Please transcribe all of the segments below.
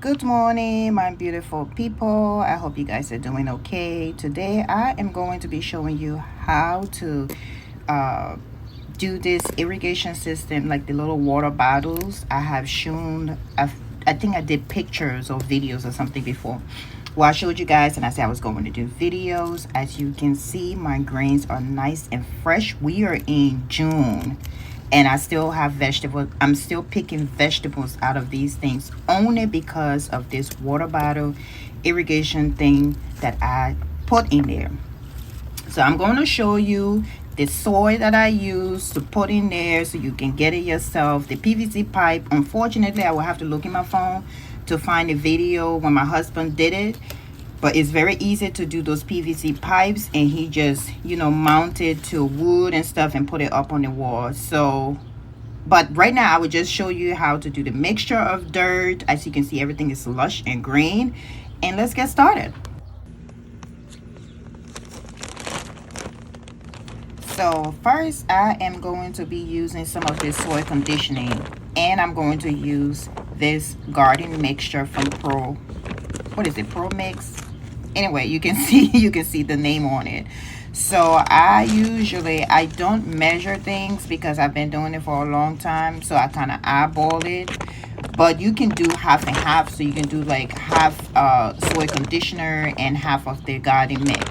Good morning, my beautiful people. I hope you guys are doing okay. Today I am going to be showing you how to uh, do this irrigation system, like the little water bottles. I have shown, I think I did pictures or videos or something before. Well, I showed you guys and I said I was going to do videos. As you can see, my grains are nice and fresh. We are in June and I still have vegetables. I'm still picking vegetables out of these things only because of this water bottle irrigation thing that I put in there. So I'm going to show you the soil that I use to put in there so you can get it yourself. The PVC pipe, unfortunately, I will have to look in my phone to find a video when my husband did it. But it's very easy to do those PVC pipes, and he just, mounted to wood and stuff and put it up on the wall. So, but right now I would just show you how to do the mixture of dirt. As you can see, everything is lush and green. And let's get started. So first, I am going to be using some of this soil conditioning, and I'm going to use this garden mixture from Pro Mix. Anyway, you can see the name on it. So I don't measure things because I've been doing it for a long time, so I kind of eyeball it. But you can do half and half, so you can do like half soil conditioner and half of the garden mix.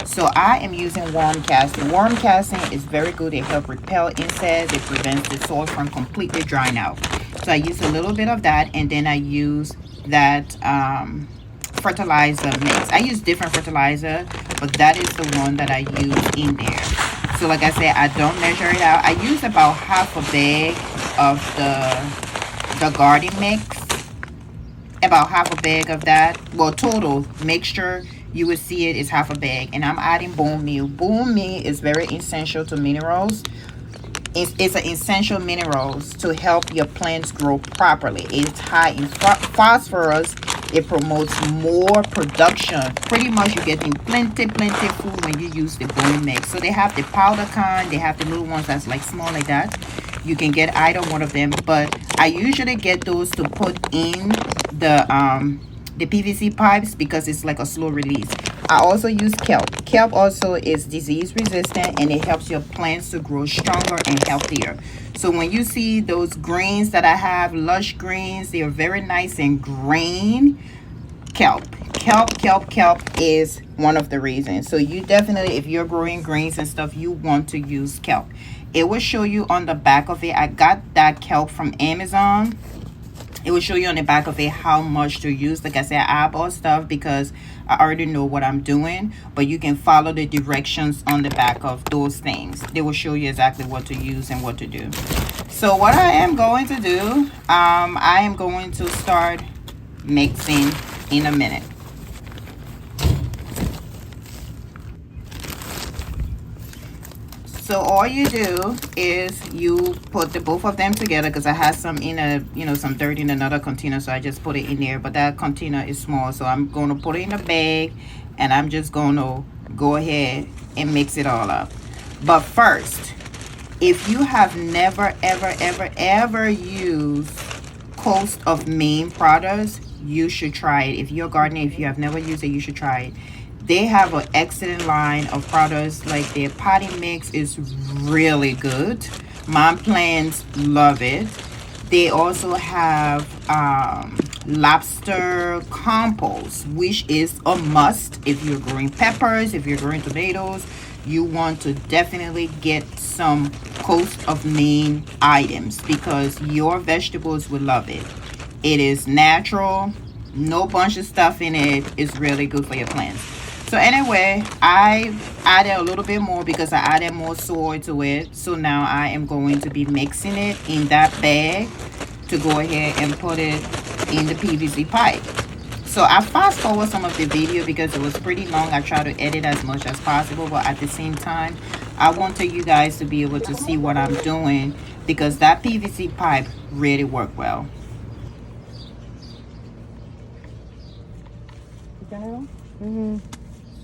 So I am using worm casting. Worm casting is very good. It helps repel insects. It prevents the soil from completely drying out. So I use a little bit of that, and then I use that fertilizer mix. I use different fertilizer, but that is the one that I use in there. So like I said, I don't measure it out. I use about half a bag of the garden mix, about half a bag of that. Well, total mixture, you will see it is half a bag. And I'm adding bone meal. Bone meal is very essential to minerals. It's an essential minerals to help your plants grow properly. It's high in phosphorus. It promotes more production. Pretty much you're getting plenty food when you use the bone mix. So they have the powder kind, they have the little ones that's like small like that. You can get either one of them, but I usually get those to put in the PVC pipes because it's like a slow release. I also use kelp. Kelp also is disease resistant, and it helps your plants to grow stronger and healthier. So when you see those greens that I have, lush greens, they are very nice and green. Kelp is one of the reasons. So you definitely, if you're growing greens and stuff, you want to use kelp. It will show you on the back of it. I got that kelp from Amazon. It will show you on the back of it how much to use. Like I said, I eyeball stuff because I already know what I'm doing, but you can follow the directions on the back of those things. They will show you exactly what to use and what to do. So what I am going to do, I am going to start mixing in a minute. So all you do is you put the both of them together, because I had some in a some dirt in another container, so I just put it in there. But that container is small, so I'm going to put it in a bag, and I'm just going to go ahead and mix it all up. But first, if you have never ever used Coast of Maine products, you should try it. If you're gardening, if you have never used it, you should try it. They have an excellent line of products. Like their potting mix is really good. My plants love it. They also have lobster compost, which is a must. If you're growing peppers, if you're growing tomatoes, you want to definitely get some Coast of Maine items because your vegetables will love it. It is natural, no bunch of stuff in it. It's really good for your plants. So anyway, I added a little bit more because I added more soil to it. So now I am going to be mixing it in that bag to go ahead and put it in the PVC pipe. So I fast forward some of the video because it was pretty long. I try to edit as much as possible, but at the same time, I wanted you guys to be able to see what I'm doing because that PVC pipe really worked well.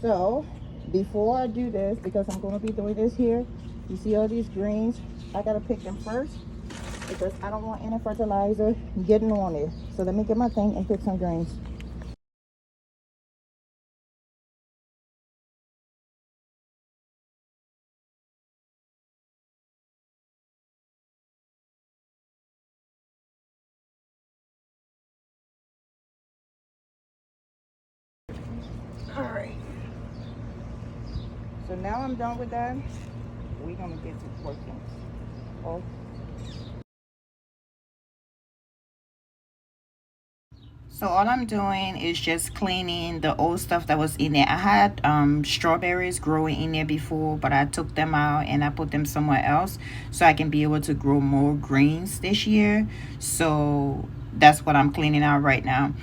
So before I do this, because I'm going to be doing this here, you see all these greens, I got to pick them first. because I don't want any fertilizer getting on it. So let me get my thing and pick some greens. All right. So now I'm done with that. We're gonna get to working. Oh. So all I'm doing is just cleaning the old stuff that was in there. I had strawberries growing in there before, but I took them out and I put them somewhere else so I can be able to grow more greens this year. So that's what I'm cleaning out right now.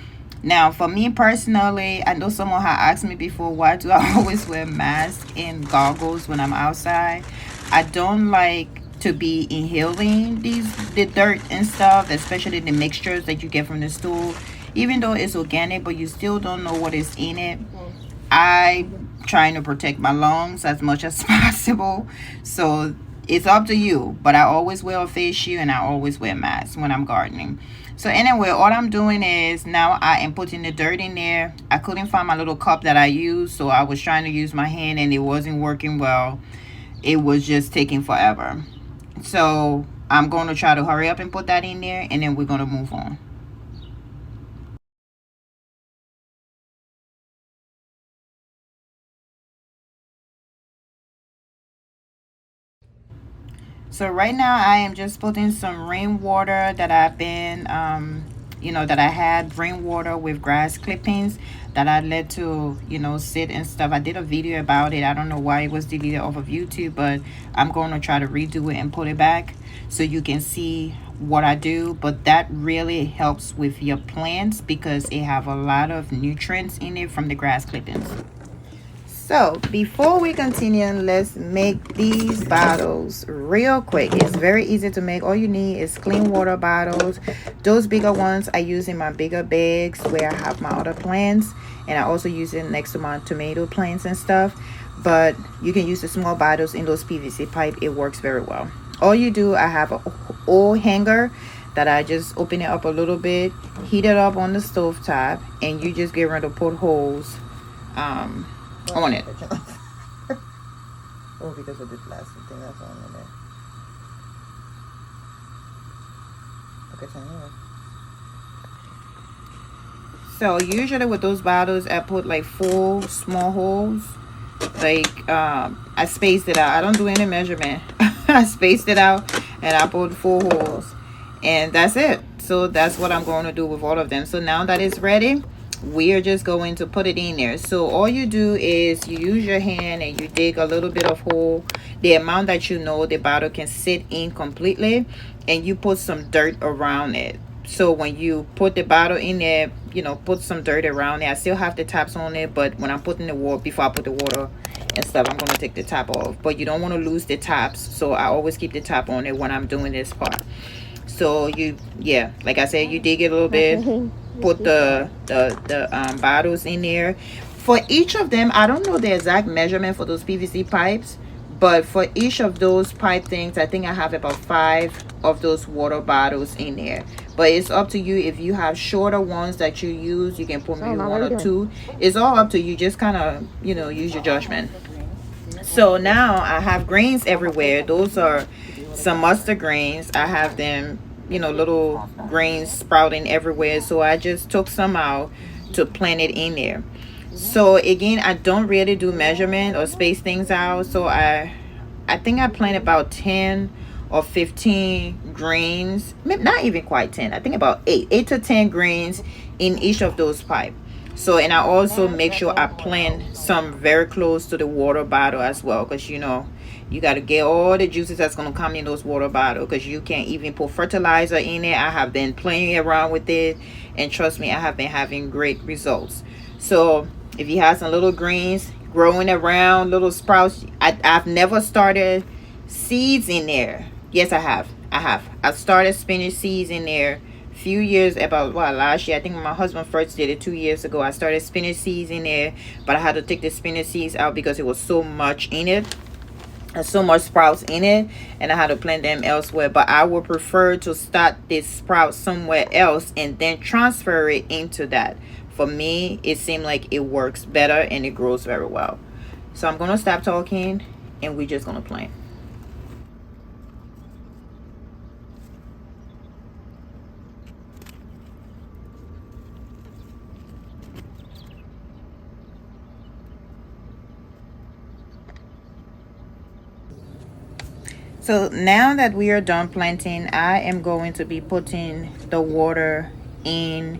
Now, for me personally, I know someone had asked me before, why do I always wear masks and goggles when I'm outside? I don't like to be inhaling the dirt and stuff, especially the mixtures that you get from the store. Even though it's organic, but you still don't know what is in it. I'm trying to protect my lungs as much as possible. So it's up to you. But I always wear a face shield and I always wear masks when I'm gardening. So anyway, all I'm doing is now I am putting the dirt in there. I couldn't find my little cup that I used, so I was trying to use my hand and it wasn't working well. It was just taking forever. So I'm going to try to hurry up and put that in there, and then we're going to move on. So right now I am just putting some rainwater that I've been that I had rainwater with grass clippings that I let to sit and stuff. I did a video about it. I don't know why it was deleted off of YouTube, but I'm going to try to redo it and put it back so you can see what I do. But that really helps with your plants because it have a lot of nutrients in it from the grass clippings. So before we continue, let's make these bottles real quick. It's very easy to make. All you need is clean water bottles. Those bigger ones I use in my bigger bags where I have my other plants, and I also use it next to my tomato plants and stuff. But you can use the small bottles in those PVC pipe. It works very well. All you do, I have a oil hanger that I just open it up a little bit, heat it up on the stove top, and you just get ready to put holes on it. Oh, because of the plastic thing that's on in there. Okay, so usually with those bottles, I put like 4 small holes. Like I spaced it out. I don't do any measurement. I spaced it out and I put 4 holes, and that's it. So that's what I'm going to do with all of them. So now that it's ready, we are just going to put it in there. So all you do is you use your hand and you dig a little bit of hole, the amount that the bottle can sit in completely, and you put some dirt around it. So when you put the bottle in there, put some dirt around it. I still have the tops on it, but when I'm putting the water, before I put the water and stuff, I'm going to take the top off. But you don't want to lose the tops, so I always keep the top on it when I'm doing this part. So like I said, you dig it a little bit, put the bottles in there. For each of them, I don't know the exact measurement for those PVC pipes, but for each of those pipe things, I think I have about 5 of those water bottles in there. But it's up to you. If you have shorter ones that you use, you can put maybe 1 or 2. It's all up to you. Just kind of use your judgment. So now I have greens everywhere. Those are some mustard greens. I have them, little greens sprouting everywhere. So I just took some out to plant it in there. So again, I don't really do measurement or space things out. So I think I plant about 10 or 15 greens, not even quite 10. I think about 8 to 10 greens in each of those pipes. So, and I also make sure I plant some very close to the water bottle as well, because you got to get all the juices that's going to come in those water bottles, because you can't even put fertilizer in it. I have been playing around with it, and trust me, I have been having great results. So if you have some little greens growing around, little sprouts, I've never started seeds in there. Yes, I have. I started spinach seeds in there few years, about last year. I think when my husband first did it 2 years ago, I started spinach seeds in there, but I had to take the spinach seeds out because it was so much in it. so much sprouts in it, and I had to plant them elsewhere. But I would prefer to start this sprout somewhere else and then transfer it into that. For me, it seemed like it works better and it grows very well. So I'm gonna stop talking and we're just gonna plant. So now that we are done planting, I am going to be putting the water in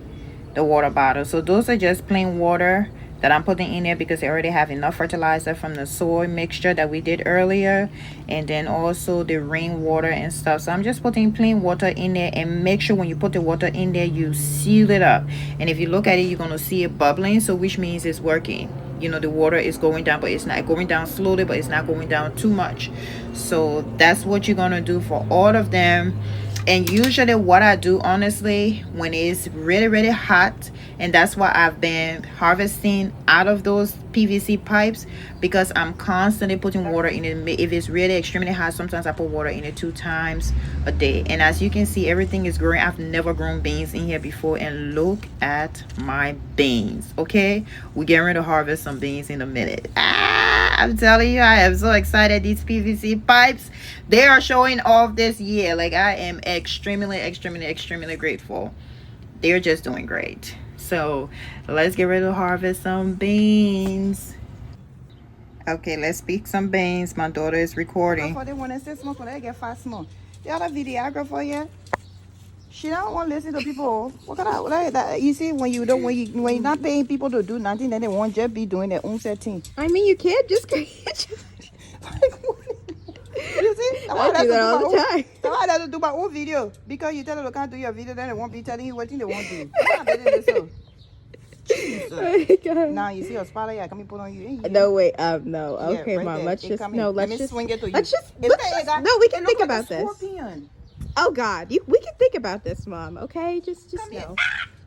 the water bottle. So those are just plain water that I'm putting in there because they already have enough fertilizer from the soil mixture that we did earlier, and then also the rainwater and stuff. So I'm just putting plain water in there, and make sure when you put the water in there you seal it up. And if you look at it, you're going to see it bubbling, so which means it's working. You know, the water is going down, but it's not going down slowly, but it's not going down too much. So that's what you're going to do for all of them. And usually what I do, honestly, when it's really hot, and that's why I've been harvesting out of those PVC pipes, because I'm constantly putting water in it. If it's really extremely hot, sometimes I put water in it 2 times a day. And as you can see, everything is growing. I've never grown beans in here before, and look at my beans. Okay, we're getting ready to harvest some beans in a minute. I'm telling you, I am so excited. These PVC pipes, they are showing off this year. Like, I am extremely grateful. They're just doing great. So let's get ready to harvest some beans. Okay, let's pick some beans. My daughter is recording. For the one that says smoke, when I get fast smoke. The other videographer here, she don't want to listen to people. What kind of like that? You see, when you're not paying people to do nothing, then they won't just be doing their own set thing. I mean, you can't just create. You see, I do that all the time. That's why I have to do my own video, because you tell them they can't do your video, then they won't be telling you what thing they won't do. I'm not doing this. Jesus. Oh my God. Now you see your spotlight. Yeah, come me put on you. No, wait. No. Yeah, Okay, right Mom. there. Let's It just come in. no. Let Let's me just swing it to you. Let's just. It got- No, we can it think look like about a this. scorpion. Oh God, we can think about this, Mom. Okay, just Come here. no.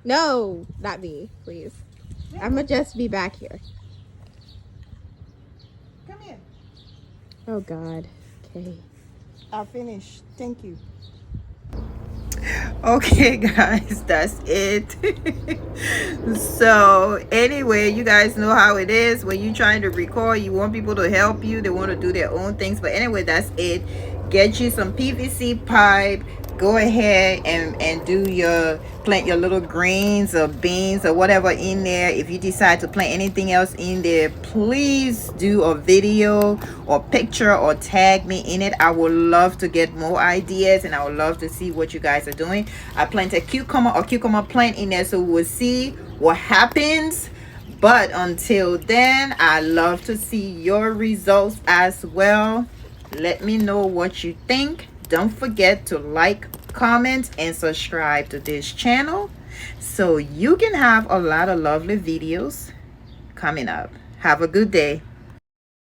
No, not me, please. I'm gonna just be back here. Come here. Oh God. Okay. I finished. Thank you. Okay guys, that's it. So anyway, you guys know how it is when you're trying to record. You want people to help you, they want to do their own things. But anyway, that's it. Get you some PVC pipe, go ahead and do your plant your little greens or beans or whatever in there. If you decide to plant anything else in there, please do a video or picture or tag me in it. I would love to get more ideas, and I would love to see what you guys are doing. I planted cucumber plant in there, so we'll see what happens. But until then, I love to see your results as well. Let me know what you think. Don't forget to like, comment, and subscribe to this channel so you can have a lot of lovely videos coming up. Have a good day.